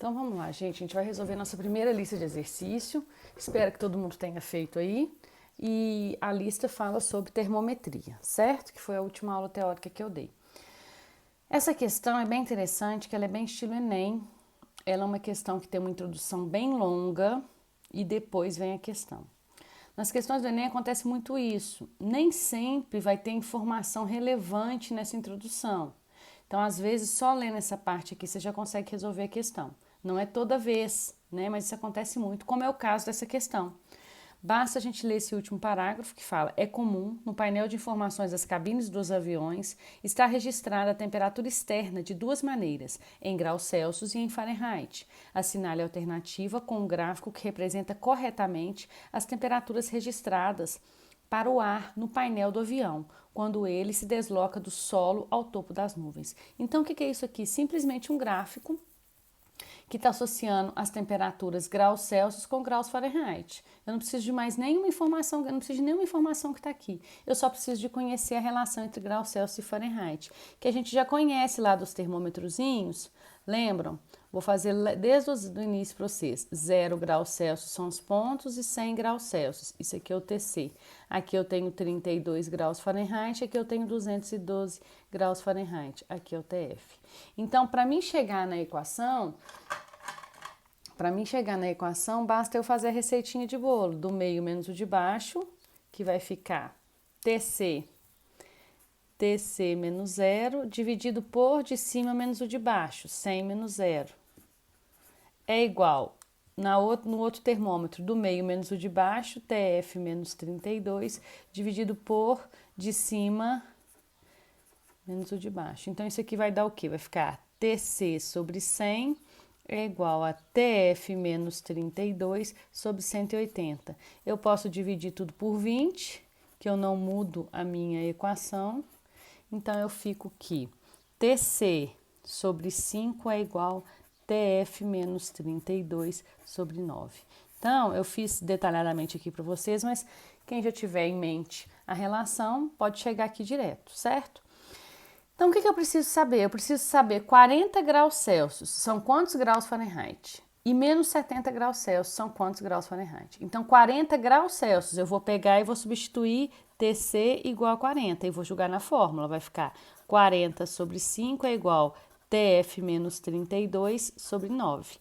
Então vamos lá, gente. A gente vai resolver nossa primeira lista de exercício. Espero que todo mundo tenha feito aí. E a lista fala sobre termometria, certo? Que foi a última aula teórica que eu dei. Essa questão é bem interessante, que ela é bem estilo Enem. Ela é uma questão que tem uma introdução bem longa e depois vem a questão. Nas questões do Enem acontece muito isso. Nem sempre vai ter informação relevante nessa introdução. Então, às vezes, só lendo essa parte aqui você já consegue resolver a questão. Não é toda vez, né? Mas isso acontece muito, como é o caso dessa questão. Basta a gente ler esse último parágrafo que fala: é comum, no painel de informações das cabines dos aviões, estar registrada a temperatura externa de duas maneiras, em graus Celsius e em Fahrenheit. Assinale a alternativa com um gráfico que representa corretamente as temperaturas registradas para o ar no painel do avião, quando ele se desloca do solo ao topo das nuvens. Então, o que é isso aqui? Simplesmente um gráfico que está associando as temperaturas graus Celsius com graus Fahrenheit. Eu não preciso de mais nenhuma informação, eu não preciso de nenhuma informação que está aqui. Eu só preciso de conhecer a relação entre graus Celsius e Fahrenheit, que a gente já conhece lá dos termômetrozinhos. Lembram? Vou fazer desde o início para vocês. 0 graus Celsius são os pontos e 100 graus Celsius. Isso aqui é o TC. Aqui eu tenho 32 graus Fahrenheit, aqui eu tenho 212 graus Fahrenheit. Aqui é o TF. Então, para mim chegar na equação, basta eu fazer a receitinha de bolo. Do meio menos o de baixo, que vai ficar TC menos 0, dividido por de cima menos o de baixo, 100 menos 0. É igual, no outro termômetro, do meio menos o de baixo, TF menos 32, dividido por de cima menos o de baixo. Então, isso aqui vai dar o quê? Vai ficar TC sobre 100 é igual a TF menos 32 sobre 180. Eu posso dividir tudo por 20, que eu não mudo a minha equação. Então, eu fico que TC sobre 5 é igual a TF menos 32 sobre 9. Então, eu fiz detalhadamente aqui para vocês, mas quem já tiver em mente a relação pode chegar aqui direto, certo? Então, o que eu preciso saber? Eu preciso saber 40 graus Celsius são quantos graus Fahrenheit? E menos 70 graus Celsius são quantos graus Fahrenheit? Então, 40 graus Celsius eu vou pegar e vou substituir TC igual a 40 e vou jogar na fórmula. Vai ficar 40 sobre 5 é igual a TF menos 32 sobre 9.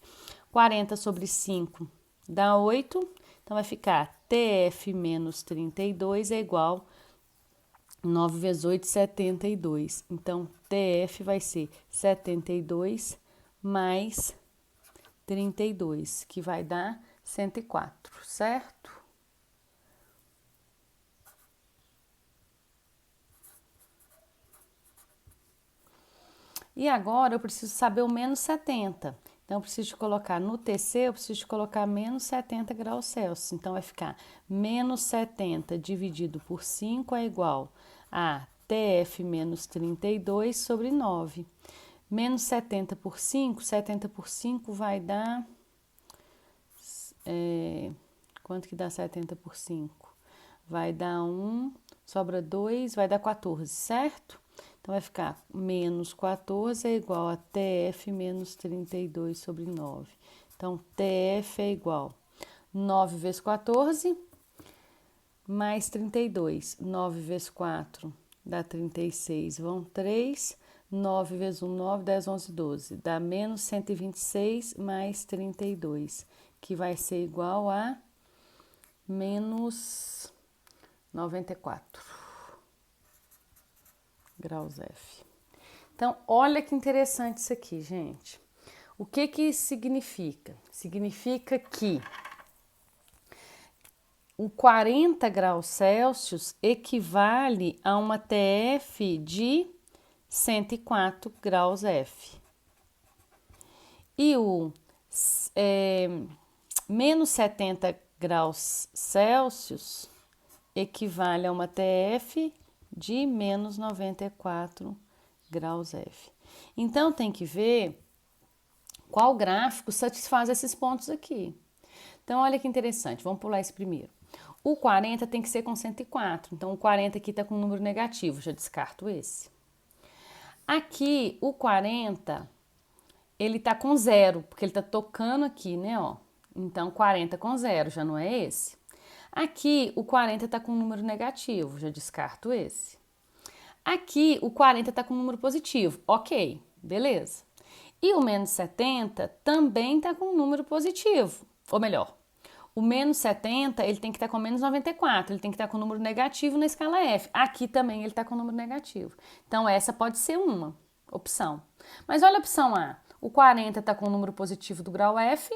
40 sobre 5 dá 8, então vai ficar TF menos 32 é igual a 9 vezes 8, 72. Então, TF vai ser 72 mais 32, que vai dar 104, certo? E agora eu preciso saber o menos 70. Então, eu preciso de colocar no TC, eu preciso de colocar menos 70 graus Celsius. Então, vai ficar menos 70 dividido por 5 é igual a TF menos 32 sobre 9. Menos 70 por 5 vai dar... quanto que dá 70 por 5? Vai dar 1, sobra 2, vai dar 14, certo? Então, vai ficar menos 14 é igual a TF menos 32 sobre 9. Então, TF é igual a 9 vezes 14 mais 32. 9 vezes 4 dá 36, vão 3. 9 vezes 1, 9, 10, 11, 12. Dá menos 126 mais 32, que vai ser igual a menos 94 graus F. Então, olha que interessante isso aqui, gente. O que isso significa? Significa que o 40 graus Celsius equivale a uma TF de 104 graus F. E o menos 70 graus Celsius equivale a uma TF de menos 94 graus F. Então, tem que ver qual gráfico satisfaz esses pontos aqui. Então, olha que interessante, vamos pular esse primeiro. O 40 tem que ser com 104, então o 40 aqui está com um número negativo, já descarto esse. Aqui, o 40, ele tá com 0, porque ele tá tocando aqui, né, ó. Então, 40 com 0, já não é esse. Aqui, o 40 tá com um número negativo, já descarto esse. Aqui, o 40 tá com um número positivo, ok, beleza. E o menos 70 também tá com um número positivo, ou melhor, o menos 70, ele tem que estar com menos 94, ele tem que estar com um número negativo na escala F. Aqui também ele está com um número negativo. Então, essa pode ser uma opção. Mas olha a opção A. O 40 está com um número positivo do grau F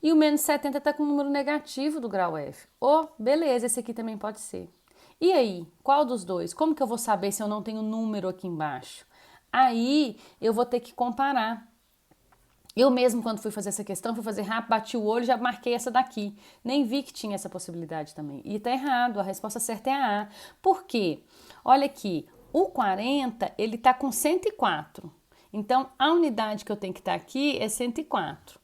e o menos 70 está com um número negativo do grau F. Oh, beleza, esse aqui também pode ser. E aí, qual dos dois? Como que eu vou saber se eu não tenho número aqui embaixo? Aí, eu vou ter que comparar. Eu mesmo, quando fui fazer essa questão, fui fazer rápido, bati o olho, já marquei essa daqui. Nem vi que tinha essa possibilidade também. E tá errado, a resposta certa é a A. Por quê? Olha aqui, o 40, ele tá com 104. Então, a unidade que eu tenho que estar aqui é 104.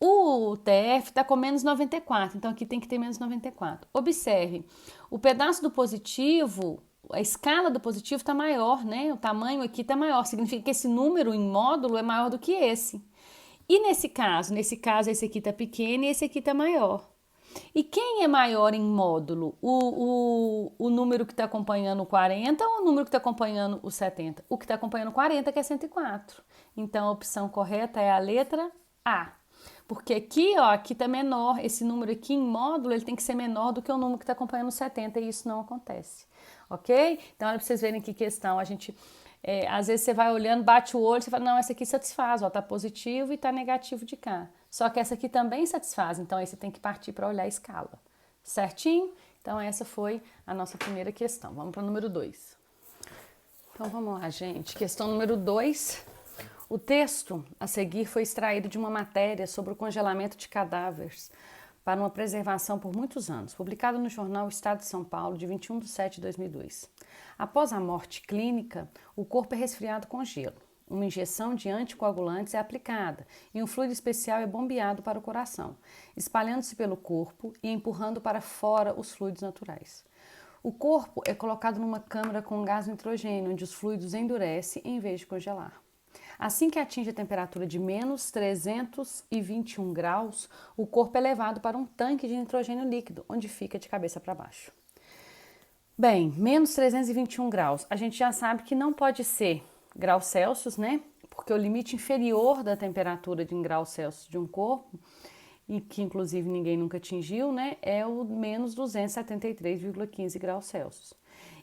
O TF está com menos 94, então aqui tem que ter menos 94. Observe, o pedaço do positivo, a escala do positivo está maior, né? O tamanho aqui está maior, significa que esse número em módulo é maior do que esse. E nesse caso, esse aqui está pequeno e esse aqui está maior. E quem é maior em módulo? O número que está acompanhando o 40 ou o número que está acompanhando o 70? O que está acompanhando o 40, que é 104. Então, a opção correta é a letra A. Porque aqui, ó, aqui está menor, esse número aqui em módulo, ele tem que ser menor do que o número que está acompanhando o 70 e isso não acontece, ok? Então, olha para vocês verem que questão, às vezes você vai olhando, bate o olho, você fala, não, essa aqui satisfaz, ó, tá positivo e tá negativo de cá. Só que essa aqui também satisfaz, então aí você tem que partir para olhar a escala, certinho? Então, essa foi a nossa primeira questão. Vamos para o número 2. Então, vamos lá, gente. Questão número 2. O texto a seguir foi extraído de uma matéria sobre o congelamento de cadáveres para uma preservação por muitos anos, publicado no jornal Estado de São Paulo, de 21 de setembro de 2002. Após a morte clínica, o corpo é resfriado com gelo. Uma injeção de anticoagulantes é aplicada e um fluido especial é bombeado para o coração, espalhando-se pelo corpo e empurrando para fora os fluidos naturais. O corpo é colocado numa câmara com gás nitrogênio, onde os fluidos endurecem em vez de congelar. Assim que atinge a temperatura de menos 321 graus, o corpo é levado para um tanque de nitrogênio líquido, onde fica de cabeça para baixo. Bem, menos 321 graus, a gente já sabe que não pode ser graus Celsius, né? Porque o limite inferior da temperatura em graus Celsius de um corpo, e que inclusive ninguém nunca atingiu, né? É o menos 273,15 graus Celsius.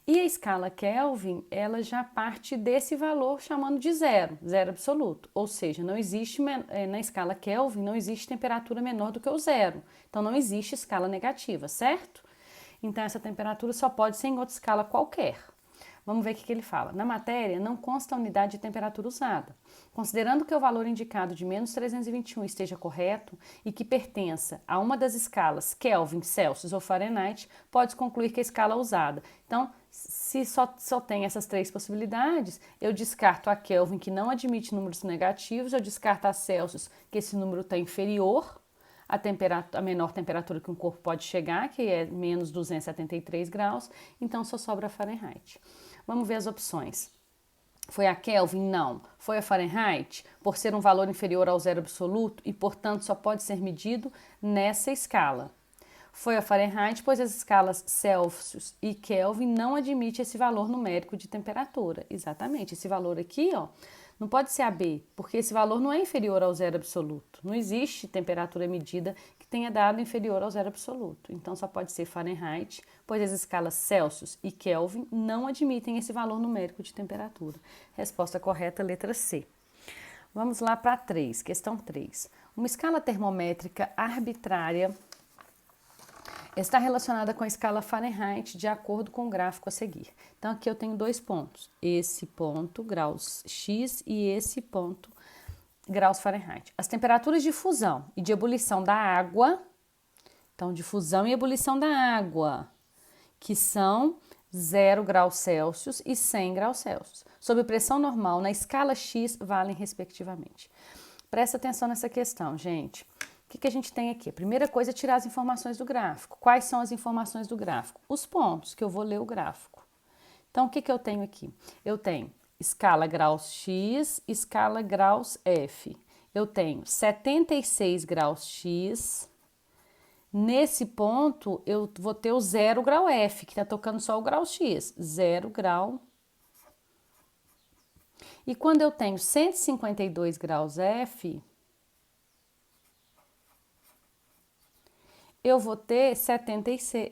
E a escala Kelvin, ela já parte desse valor chamando de zero, zero absoluto. Ou seja, não existe, na escala Kelvin, não existe temperatura menor do que o zero. Então, não existe escala negativa, certo? Então, essa temperatura só pode ser em outra escala qualquer. Vamos ver o que ele fala. Na matéria, não consta a unidade de temperatura usada. Considerando que o valor indicado de menos 321 esteja correto e que pertença a uma das escalas Kelvin, Celsius ou Fahrenheit, pode concluir que a escala usada. Então, se só tem essas três possibilidades, eu descarto a Kelvin, que não admite números negativos, eu descarto a Celsius, que esse número está inferior a menor temperatura que um corpo pode chegar, que é menos 273 graus, então só sobra a Fahrenheit. Vamos ver as opções. Foi a Kelvin? Não. Foi a Fahrenheit? Por ser um valor inferior ao zero absoluto e, portanto, só pode ser medido nessa escala. Foi a Fahrenheit, pois as escalas Celsius e Kelvin não admitem esse valor numérico de temperatura. Exatamente, esse valor aqui, ó, não pode ser AB, porque esse valor não é inferior ao zero absoluto. Não existe temperatura medida que tenha dado inferior ao zero absoluto. Então, só pode ser Fahrenheit, pois as escalas Celsius e Kelvin não admitem esse valor numérico de temperatura. Resposta correta, letra C. Vamos lá para 3, questão 3. Uma escala termométrica arbitrária está relacionada com a escala Fahrenheit de acordo com o gráfico a seguir. Então, aqui eu tenho dois pontos. Esse ponto, graus X, e esse ponto, graus Fahrenheit. As temperaturas de fusão e de ebulição da água, então, de fusão e ebulição da água, que são 0 graus Celsius e 100 graus Celsius, sob pressão normal na escala X, valem respectivamente. Presta atenção nessa questão, gente. O que a gente tem aqui? A primeira coisa é tirar as informações do gráfico. Quais são as informações do gráfico? Os pontos, que eu vou ler o gráfico. Então, o que eu tenho aqui? Eu tenho escala graus X, escala graus F. Eu tenho 76 graus X. Nesse ponto, eu vou ter o 0 grau F, que está tocando só o grau X. 0 grau. E quando eu tenho 152 graus F, eu vou ter 76,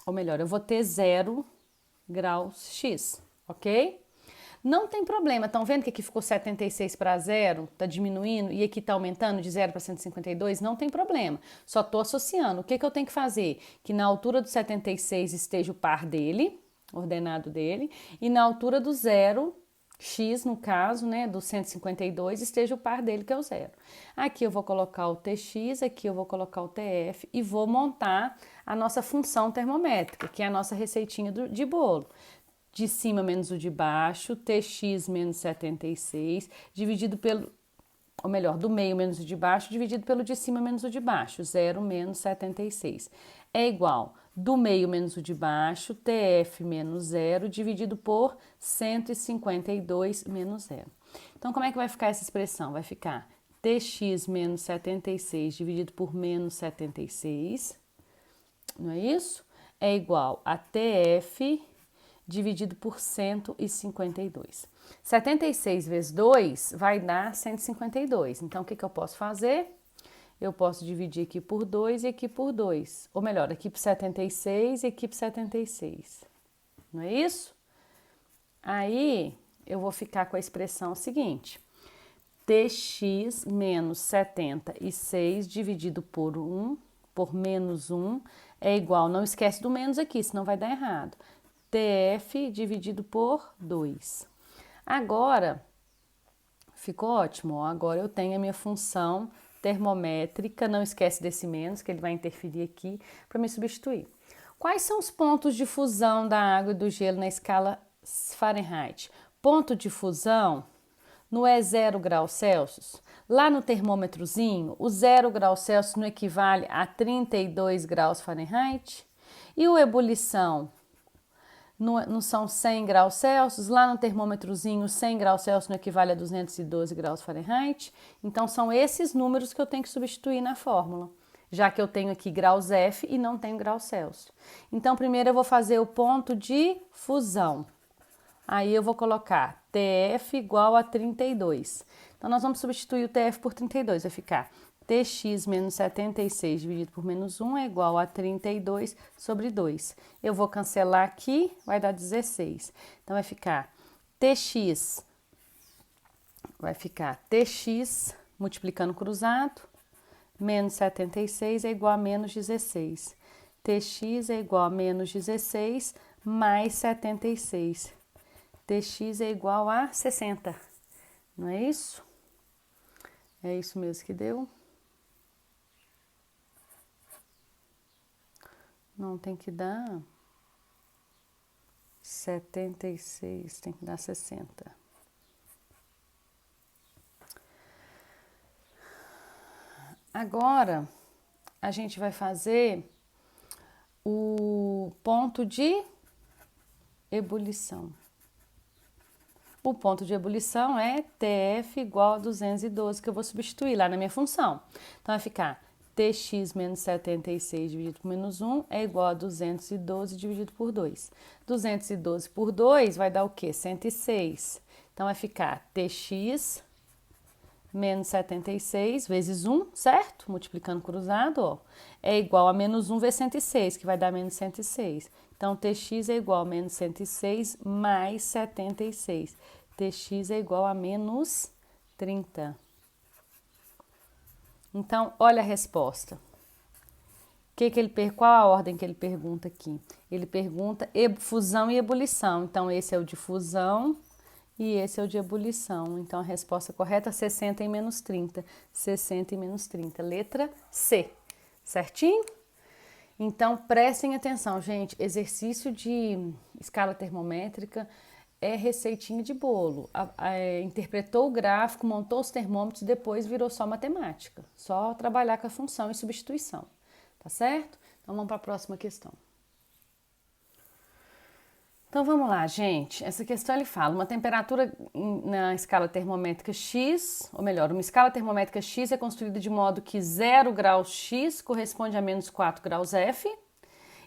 ou melhor, eu vou ter 0 graus X, ok? Não tem problema, estão vendo que aqui ficou 76 para 0, está diminuindo, e aqui está aumentando de 0 para 152? Não tem problema, só estou associando. O que eu tenho que fazer? Que na altura do 76 esteja o par dele, ordenado dele, e na altura do 0, x no caso, né, do 152, esteja o par dele, que é o 0. Aqui eu vou colocar o tx, aqui eu vou colocar o tf e vou montar a nossa função termométrica, que é a nossa receitinha de bolo. De cima menos o de baixo, tx menos 76, dividido pelo, ou melhor, do meio menos o de baixo, dividido pelo de cima menos o de baixo, 0 menos 76. É igual do meio menos o de baixo, tf menos 0, dividido por 152 menos 0. Então, como é que vai ficar essa expressão? Vai ficar tx menos 76 dividido por menos 76, não é isso? É igual a tf dividido por 152. 76 vezes 2 vai dar 152. Então, o que eu posso fazer? Eu posso dividir aqui por 2 e aqui por 2. Ou melhor, aqui por 76 e aqui por 76. Não é isso? Aí, eu vou ficar com a expressão seguinte. Tx menos 76 dividido por 1, por menos 1, é igual, não esquece do menos aqui, senão vai dar errado. Tf dividido por 2. Agora, ficou ótimo, ó. Agora eu tenho a minha função termométrica, não esquece desse menos, que ele vai interferir aqui para me substituir. Quais são os pontos de fusão da água e do gelo na escala Fahrenheit? Ponto de fusão não é 0 graus Celsius? Lá no termômetrozinho, o 0 graus Celsius não equivale a 32 graus Fahrenheit? E o ebulição? Não são 100 graus Celsius, lá no termômetrozinho 100 graus Celsius não equivale a 212 graus Fahrenheit. Então, são esses números que eu tenho que substituir na fórmula, já que eu tenho aqui graus F e não tenho graus Celsius. Então, primeiro eu vou fazer o ponto de fusão. Aí eu vou colocar TF igual a 32. Então, nós vamos substituir o TF por 32, vai ficar Tx menos 76 dividido por menos 1 é igual a 32 sobre 2. Eu vou cancelar aqui, vai dar 16. Então, vai ficar Tx multiplicando cruzado, menos 76 é igual a menos 16. Tx é igual a menos 16 mais 76. Tx é igual a 60. Não é isso? É isso mesmo que deu? Não, tem que dar 76, tem que dar 60. Agora, a gente vai fazer o ponto de ebulição. O ponto de ebulição é TF igual a 212, que eu vou substituir lá na minha função. Então, vai ficar Tx menos 76 dividido por menos 1 é igual a 212 dividido por 2. 212 por 2 vai dar o quê? 106. Então, vai ficar Tx menos 76 vezes 1, certo? Multiplicando cruzado, ó. É igual a menos 1 vezes 106, que vai dar menos 106. Então, Tx é igual a menos 106 mais 76. Tx é igual a menos 30. Então, olha a resposta. Qual a ordem que ele pergunta aqui? Ele pergunta fusão e ebulição. Então, esse é o de fusão e esse é o de ebulição. Então, a resposta correta é 60 e menos 30. 60 e menos 30. Letra C. Certinho? Então, prestem atenção, gente. Exercício de escala termométrica é receitinha de bolo. Interpretou o gráfico, montou os termômetros e depois virou só matemática. Só trabalhar com a função e substituição. Tá certo? Então, vamos para a próxima questão. Então vamos lá, gente. Essa questão ele fala uma temperatura na escala termométrica X, ou melhor, uma escala termométrica X é construída de modo que 0 graus X corresponde a menos 4 graus F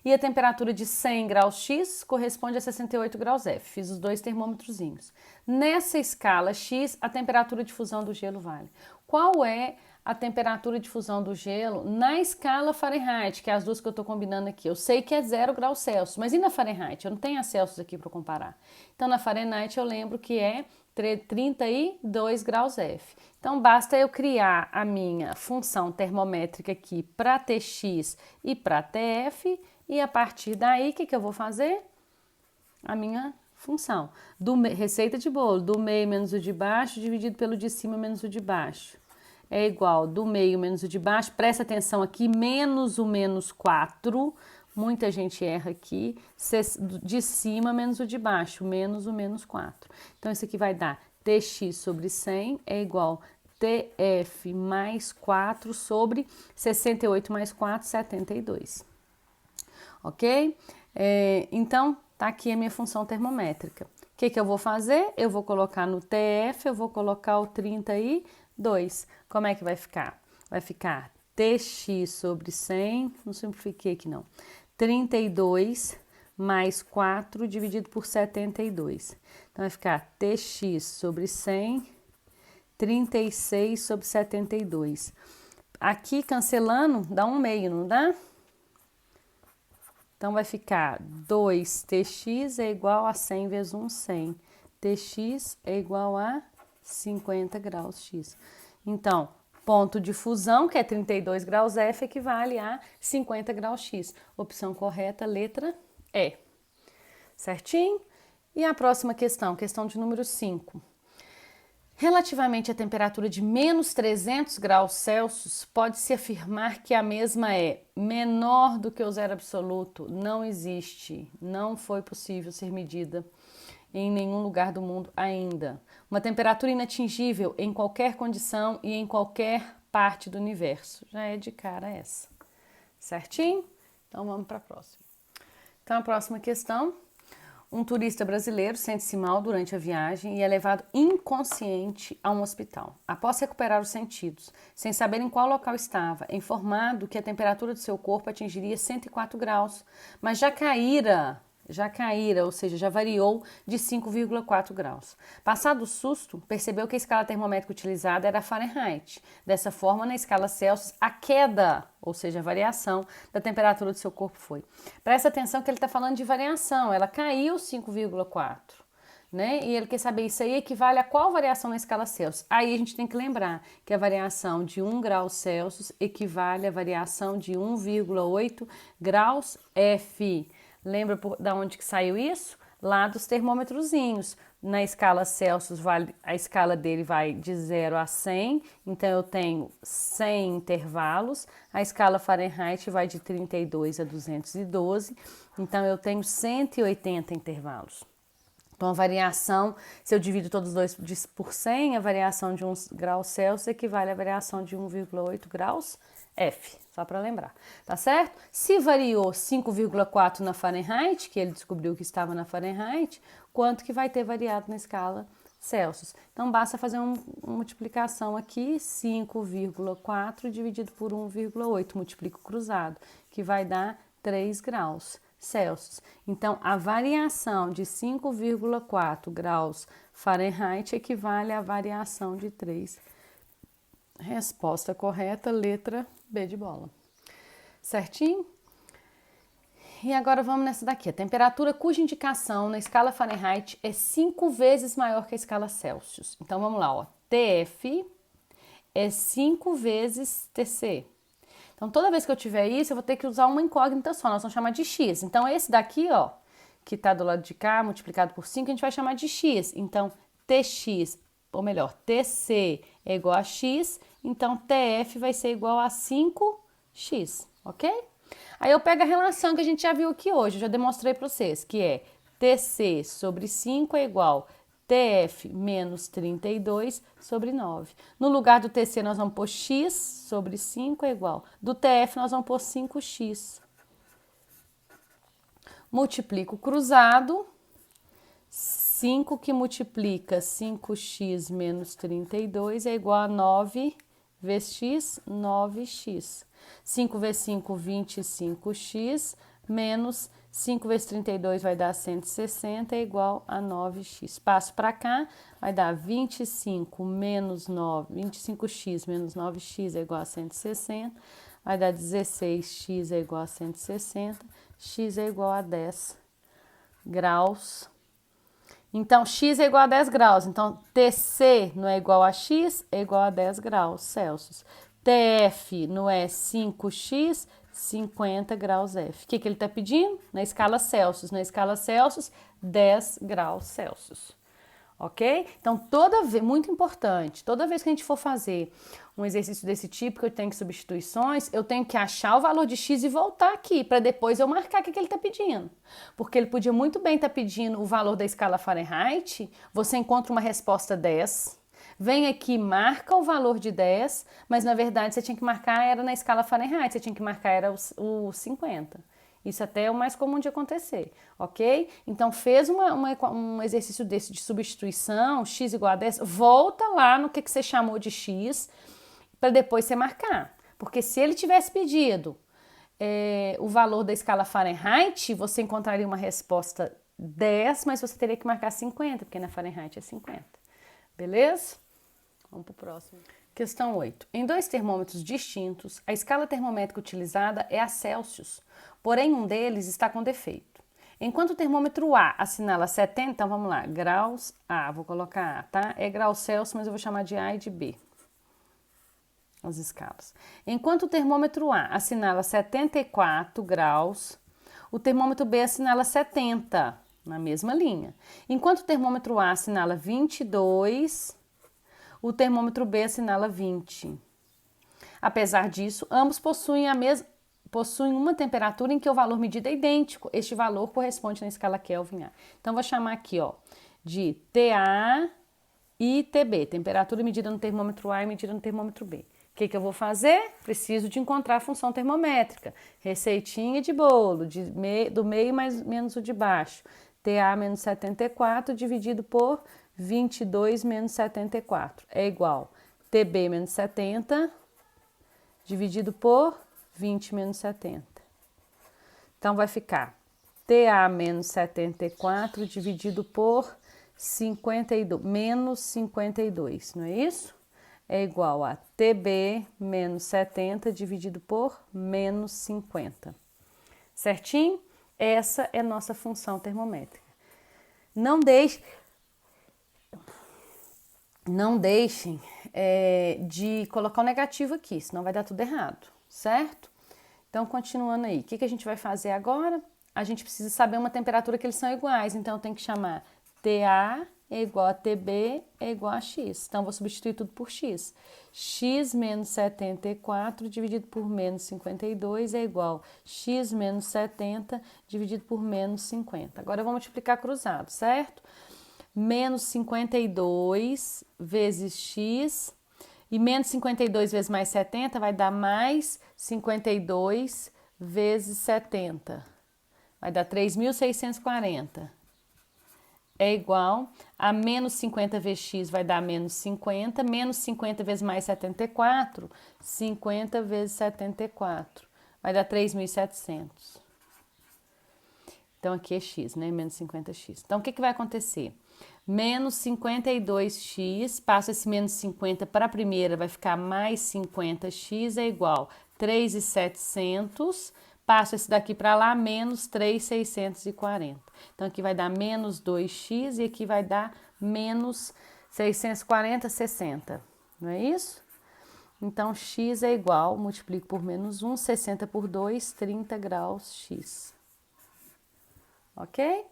e a temperatura de 100 graus X corresponde a 68 graus F. Fiz os dois termômetrozinhos. Nessa escala X, a temperatura de fusão do gelo vale. Qual é a temperatura de fusão do gelo na escala Fahrenheit, que é as duas que eu estou combinando aqui? Eu sei que é 0 graus Celsius, mas e na Fahrenheit? Eu não tenho a Celsius aqui para comparar. Então, na Fahrenheit, eu lembro que é 32 graus F. Então, basta eu criar a minha função termométrica aqui para Tx e para Tf, e a partir daí, o que eu vou fazer? A minha função. Receita de bolo, do meio menos o de baixo, dividido pelo de cima menos o de baixo. É igual do meio menos o de baixo, presta atenção aqui, menos o menos 4, muita gente erra aqui, de cima menos o de baixo, menos o menos 4. Então, isso aqui vai dar Tx sobre 100 é igual Tf mais 4 sobre 68 mais 4, 72. Ok? Então, tá aqui a minha função termométrica. O que eu vou fazer? Eu vou colocar no Tf, eu vou colocar o 32. Como é que vai ficar? Vai ficar Tx sobre 100, não simplifiquei aqui não, 32 mais 4 dividido por 72. Então, vai ficar Tx sobre 100, 36 sobre 72. Aqui, cancelando, dá um meio, não dá? Então, vai ficar 2Tx é igual a 100 vezes 1, 100. Tx é igual a 50 graus X. Então, ponto de fusão, que é 32 graus F, equivale a 50 graus X. Opção correta, letra E. Certinho? E a próxima questão, questão de número 5. Relativamente à temperatura de menos 300 graus Celsius, pode-se afirmar que a mesma é menor do que o zero absoluto. Não existe, não foi possível ser medida em nenhum lugar do mundo ainda. Uma temperatura inatingível em qualquer condição e em qualquer parte do universo. Já é de cara essa. Certinho? Então vamos para a próxima. Então a próxima questão. Um turista brasileiro sente-se mal durante a viagem e é levado inconsciente a um hospital. Após recuperar os sentidos, sem saber em qual local estava, é informado que a temperatura do seu corpo atingiria 104 graus, mas já caíra, ou seja, já variou de 5,4 graus. Passado o susto, percebeu que a escala termométrica utilizada era Fahrenheit. Dessa forma, na escala Celsius, a queda, ou seja, a variação da temperatura do seu corpo foi. Presta atenção que ele está falando de variação, ela caiu 5,4, né? E ele quer saber isso aí equivale a qual variação na escala Celsius. Aí a gente tem que lembrar que a variação de 1 grau Celsius equivale à variação de 1,8 graus F. Lembra da onde que saiu isso? Lá dos termômetrozinhos. Na escala Celsius, a escala dele vai de 0 a 100, então eu tenho 100 intervalos. A escala Fahrenheit vai de 32 a 212, então eu tenho 180 intervalos. Então, a variação, se eu divido todos os dois por 100, a variação de 1 grau Celsius equivale à variação de 1,8 graus F, só para lembrar, tá certo? Se variou 5,4 na Fahrenheit, que ele descobriu que estava na Fahrenheit, quanto que vai ter variado na escala Celsius? Então, basta fazer uma multiplicação aqui, 5,4 dividido por 1,8, multiplico cruzado, que vai dar 3 graus Celsius. Então, a variação de 5,4 graus Fahrenheit equivale à variação de 3. Resposta correta, letra B de bola. Certinho? E agora vamos nessa daqui. A temperatura cuja indicação na escala Fahrenheit é 5 vezes maior que a escala Celsius. Então, vamos lá, ó. TF é 5 vezes TC. Então, toda vez que eu tiver isso, eu vou ter que usar uma incógnita só. Nós vamos chamar de X. Então, esse daqui, ó, que tá do lado de cá, multiplicado por 5, a gente vai chamar de X. Então, TX, ou melhor, TC é igual a X. Então, TF vai ser igual a 5X, ok? Aí eu pego a relação que a gente já viu aqui hoje, eu já demonstrei para vocês, que é TC sobre 5 é igual a TF menos 32 sobre 9. No lugar do TC, nós vamos pôr X sobre 5 é igual. Do TF, nós vamos pôr 5X. Multiplico cruzado, 5 que multiplica 5x menos 32 é igual a 9 vezes x, 9x. 5 vezes 5, 25x, menos 5 vezes 32 vai dar 160, é igual a 9x. Passo para cá, vai dar 25 menos 9, 25x menos 9x é igual a 160, vai dar 16x é igual a 160, x é igual a 10 graus. Então, x é igual a 10 graus. Então, TC não é igual a x, é igual a 10 graus Celsius. TF não é 5x, 50 graus F. O que ele está pedindo? Na escala Celsius. Na escala Celsius, 10 graus Celsius. Ok? Então, toda vez, muito importante, toda vez que a gente for fazer um exercício desse tipo, que eu tenho substituições, eu tenho que achar o valor de x e voltar aqui, para depois eu marcar o que ele está pedindo. Porque ele podia muito bem estar pedindo o valor da escala Fahrenheit, você encontra uma resposta 10, vem aqui, marca o valor de 10, mas na verdade você tinha que marcar, era na escala Fahrenheit, você tinha que marcar, era o 50. Isso até é o mais comum de acontecer, ok? Então, fez um exercício desse de substituição, x igual a 10, volta lá no que você chamou de x, para depois você marcar. Porque se ele tivesse pedido o valor da escala Fahrenheit, você encontraria uma resposta 10, mas você teria que marcar 50, porque na Fahrenheit é 50. Beleza? Vamos para o próximo. Questão 8. Em dois termômetros distintos, a escala termométrica utilizada é a Celsius, porém um deles está com defeito. Enquanto o termômetro A assinala 70, então vamos lá, graus A, vou colocar A, tá? É graus Celsius, mas eu vou chamar de A e de B, as escalas. Enquanto o termômetro A assinala 74 graus, o termômetro B assinala 70, na mesma linha. Enquanto o termômetro A assinala 22, o termômetro B assinala 20. Apesar disso, ambos possuem uma temperatura em que o valor medido é idêntico. Este valor corresponde na escala Kelvin A. Então, vou chamar aqui, ó, de TA e TB, temperatura medida no termômetro A e medida no termômetro B. O que eu vou fazer? Preciso de encontrar a função termométrica. Receitinha de bolo, do meio mais menos o de baixo. TA menos 74 dividido por 22 menos 74 é igual TB menos 70 dividido por 20 menos 70. Então, vai ficar TA menos 74 dividido por 52, menos 52, não é isso? É igual a TB menos 70 dividido por menos 50. Certinho? Essa é nossa função termométrica. Não deixem de colocar o negativo aqui, senão vai dar tudo errado, certo? Então, continuando aí, o que a gente vai fazer agora? A gente precisa saber uma temperatura que eles são iguais, então eu tenho que chamar TA é igual a TB é igual a X. Então, vou substituir tudo por X. X menos 74 dividido por menos 52 é igual a X menos 70 dividido por menos 50. Agora, eu vou multiplicar cruzado, certo? Menos 52 vezes X, e menos 52 vezes mais 70 vai dar mais 52 vezes 70. Vai dar 3.640. É igual a menos 50 vezes X vai dar menos 50. Menos 50 vezes mais 74, 50 vezes 74. Vai dar 3.700. Então, aqui é X, né? Menos 50x. Então, o que vai acontecer? Menos 52x, passo esse menos 50 para a primeira, vai ficar mais 50x é igual a 3.700, passo esse daqui para lá, menos 3.640. Então, aqui vai dar menos 2x e aqui vai dar menos 640, 60. Não é isso? Então, x é igual, multiplico por menos 1, 60 por 2, 30 graus x. Ok?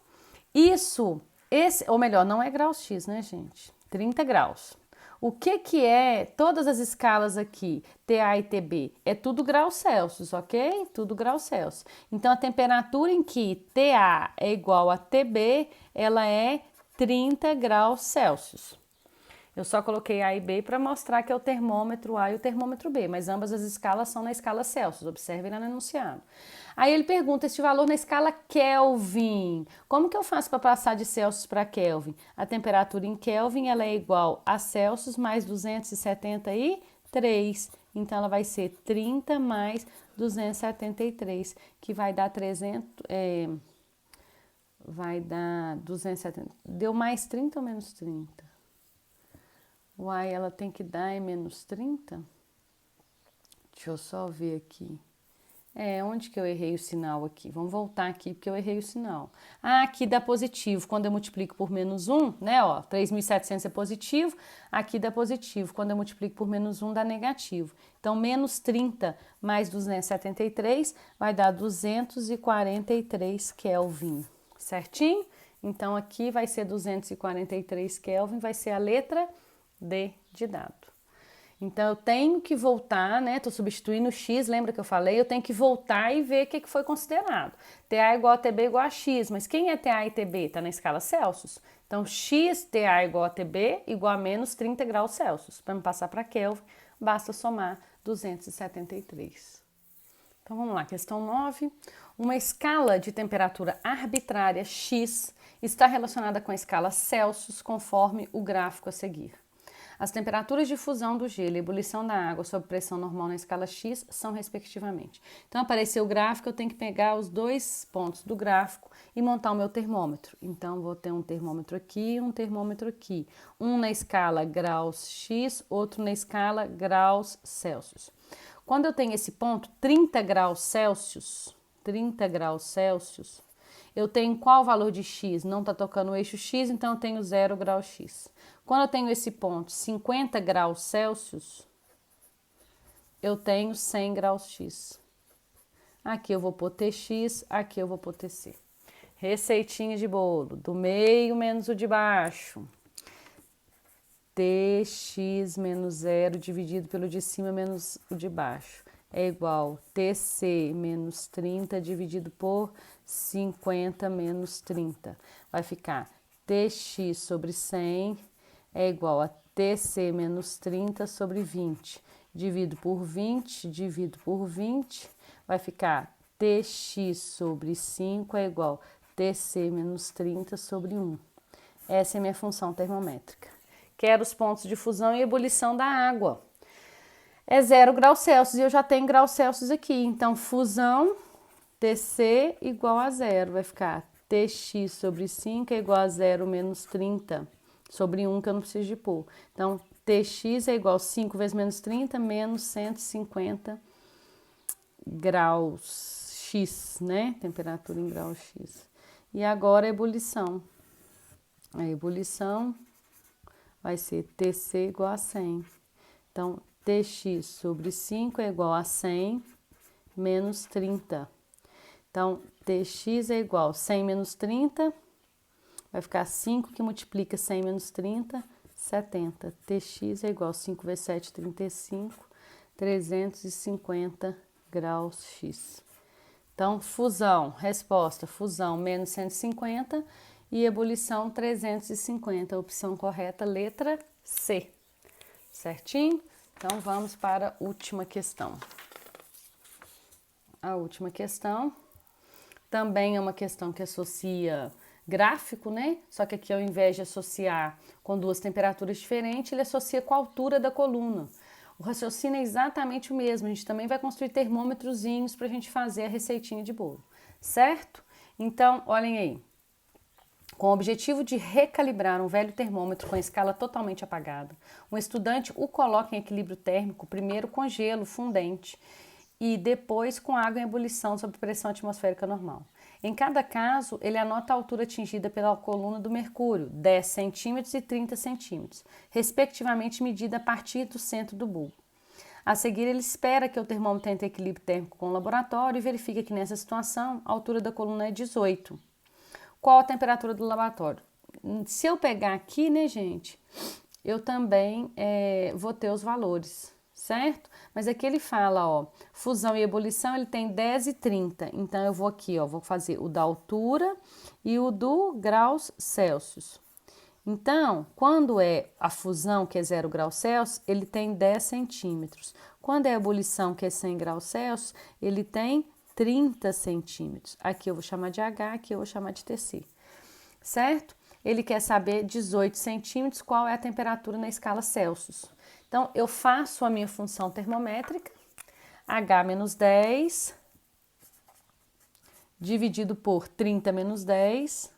Isso... ou melhor, não é graus X, né, gente? 30 graus. O que é todas as escalas aqui, TA e TB? É tudo graus Celsius, ok? Tudo graus Celsius. Então, a temperatura em que TA é igual a TB, ela é 30 graus Celsius. Eu só coloquei A e B para mostrar que é o termômetro A e o termômetro B, mas ambas as escalas são na escala Celsius, observem lá no enunciado. Aí ele pergunta este valor na escala Kelvin. Como que eu faço para passar de Celsius para Kelvin? A temperatura em Kelvin ela é igual a Celsius mais 273. Então ela vai ser 30 mais 273, que vai dar 300, vai dar 270. Deu mais 30 ou menos 30? Uai, ela tem que dar menos 30? Deixa eu só ver aqui. Onde que eu errei o sinal aqui? Vamos voltar aqui, porque eu errei o sinal. Ah, aqui dá positivo, quando eu multiplico por menos 1, né, ó, 3.700 é positivo, aqui dá positivo, quando eu multiplico por menos 1 dá negativo. Então, menos 30 mais 273 vai dar 243 Kelvin, certinho? Então, aqui vai ser 243 Kelvin, vai ser a letra D de dado. Então, eu tenho que voltar, né? Estou substituindo o X, lembra que eu falei? Eu tenho que voltar e ver o que foi considerado. TA igual a TB igual a X, mas quem é TA e TB? Está na escala Celsius. Então, X TA igual a TB igual a menos 30 graus Celsius. Para me passar para Kelvin, basta somar 273. Então, vamos lá, questão 9. Uma escala de temperatura arbitrária X está relacionada com a escala Celsius conforme o gráfico a seguir. As temperaturas de fusão do gelo e ebulição da água sob pressão normal na escala X são respectivamente. Então, apareceu o gráfico, eu tenho que pegar os dois pontos do gráfico e montar o meu termômetro. Então, vou ter um termômetro aqui e um termômetro aqui. Um na escala graus X, outro na escala graus Celsius. Quando eu tenho esse ponto, 30 graus Celsius, eu tenho qual valor de X? Não está tocando o eixo X, então eu tenho 0 graus X. Quando eu tenho esse ponto, 50 graus Celsius, eu tenho 100 graus X. Aqui eu vou pôr TX, aqui eu vou pôr TC. Receitinha de bolo, do meio menos o de baixo. TX menos 0 dividido pelo de cima menos o de baixo é igual a TC menos 30 dividido por 50 menos 30. Vai ficar TX sobre 100 é igual a TC menos 30 sobre 20. Divido por 20, vai ficar TX sobre 5 é igual a TC menos 30 sobre 1. Essa é a minha função termométrica. Quero os pontos de fusão e ebulição da água. É 0 graus Celsius e eu já tenho graus Celsius aqui. Então, fusão TC igual a 0. Vai ficar TX sobre 5 é igual a 0 menos 30 sobre 1, que eu não preciso de pôr. Então, TX é igual a 5 vezes menos 30 menos 150 graus X, né? Temperatura em graus X. E agora a ebulição. A ebulição vai ser TC igual a 100. Então, TX sobre 5 é igual a 100 menos 30. Então, TX é igual a 100 menos 30, vai ficar 5 que multiplica 100 menos 30, 70. TX é igual a 5 vezes 7, 35, 350 graus X. Então, fusão, resposta, fusão menos 150 e ebulição 350. Opção correta, letra C. Certinho? Então, vamos para a última questão. A última questão também é uma questão que associa gráfico, né? Só que aqui, ao invés de associar com duas temperaturas diferentes, ele associa com a altura da coluna. O raciocínio é exatamente o mesmo. A gente também vai construir termômetrozinhos para a gente fazer a receitinha de bolo, certo? Então, olhem aí. Com o objetivo de recalibrar um velho termômetro com a escala totalmente apagada, um estudante o coloca em equilíbrio térmico primeiro com gelo fundente e depois com água em ebulição sob pressão atmosférica normal. Em cada caso, ele anota a altura atingida pela coluna do mercúrio, 10 centímetros e 30 centímetros, respectivamente medida a partir do centro do bulbo. A seguir, ele espera que o termômetro entre equilíbrio térmico com o laboratório e verifica que nessa situação a altura da coluna é 18. Qual a temperatura do laboratório? Se eu pegar aqui, né, gente, eu também vou ter os valores, certo? Mas aqui ele fala, ó, fusão e ebulição, ele tem 10 e 30. Então, eu vou aqui, ó, vou fazer o da altura e o do graus Celsius. Então, quando é a fusão, que é 0 graus Celsius, ele tem 10 centímetros. Quando é a ebulição, que é 100 graus Celsius, ele tem 30 centímetros. Aqui eu vou chamar de H, aqui eu vou chamar de TC, certo? Ele quer saber 18 centímetros, qual é a temperatura na escala Celsius. Então, eu faço a minha função termométrica, H menos 10, dividido por 30 menos 10,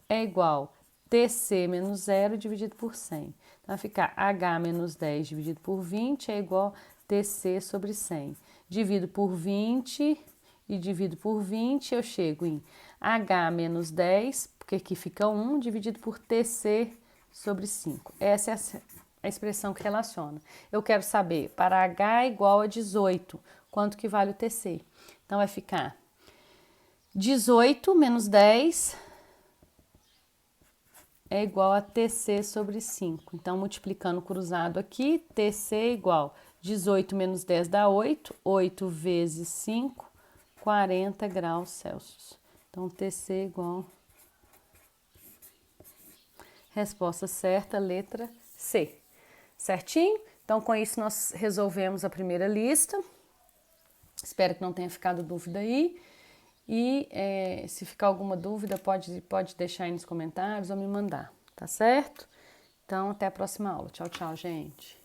é igual TC menos 0 dividido por 100. Então, vai ficar H menos 10 dividido por 20 é igual TC sobre 100. Divido por 20 e divido por 20, eu chego em H menos 10, porque aqui fica 1, dividido por TC sobre 5. Essa é a expressão que relaciona. Eu quero saber, para H igual a 18, quanto que vale o TC? Então, vai ficar 18 menos 10 é igual a TC sobre 5. Então, multiplicando cruzado aqui, TC é igual 18 menos 10 dá 8. 8 vezes 5, 40 graus Celsius. Então, TC é igual... Resposta certa, letra C. Certinho? Então, com isso, nós resolvemos a primeira lista. Espero que não tenha ficado dúvida aí. E se ficar alguma dúvida, pode deixar aí nos comentários ou me mandar, tá certo? Então, até a próxima aula. Tchau, tchau, gente.